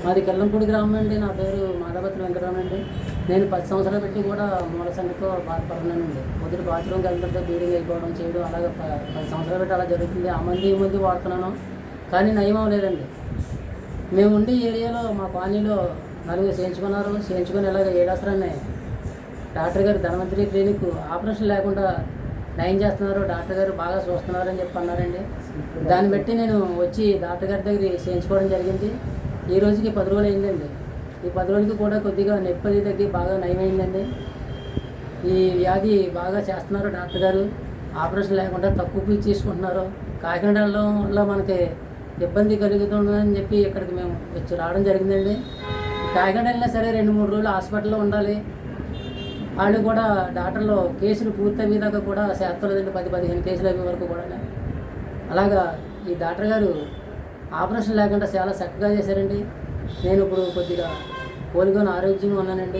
మాది కెల్లంపూడి గ్రామం అండి. నా పేరు మాధవతి వెంకటరామన్ అండి. నేను 10 సంవత్సరాలు పెట్టి కూడా మూల సంఖ్యతో బాధపడుతున్నానండి. మొదటి బాత్రూమ్కి వెళ్తుంటే బ్లీడింగ్ అయిపోవడం చేయడం అలాగే 10 సంవత్సరాలు పెట్టి అలా జరుగుతుంది. ఆ మంది ఈ మంది వాడుతున్నాను కానీ నయం అవ్వలేదండి. మేము ఉండే ఏరియాలో మా కాలనీలో నలుగురు చేయించుకొని ఇలాగ ఏడాసరాన్ని డాక్టర్ గారు ధనవంతరి క్లినిక్ ఆపరేషన్ లేకుండా నయం చేస్తున్నారు, డాక్టర్ గారు బాగా చూస్తున్నారు అని చెప్పి అన్నారండి. దాన్ని బట్టి నేను వచ్చి డాక్టర్ గారి దగ్గర చేయించుకోవడం జరిగింది. ఈ రోజుకి 10 రోజులు అయిందండి. ఈ 10 రోజులకి కూడా కొద్దిగా నొప్పి తగ్గి బాగా నయమైందండి. ఈ వ్యాధి బాగా చేస్తున్నారు డాక్టర్ గారు, ఆపరేషన్ లేకుండా తక్కువ ఫీజు తీసుకుంటున్నారు. కాకినాడలో వల్ల మనకి ఇబ్బంది కలుగుతుందని చెప్పి ఇక్కడికి మేము వచ్చి రావడం జరిగిందండి. కాకినాడ వెళ్ళినా సరే 2-3 రోజులు హాస్పిటల్లో ఉండాలి. వాళ్ళు కూడా డాక్టర్లు కేసులు పూర్తయ్యేదాకా కూడా చేస్తలేదండి. 10-15 కేసులు అయ్యే వరకు కూడా. అలాగా ఈ డాక్టర్ గారు ఆపరేషన్ లేకుండా చాలా చక్కగా చేశారండి. నేను ఇప్పుడు కొద్దిగా కోలుకొని ఆరోగ్యంగా ఉన్నానండి.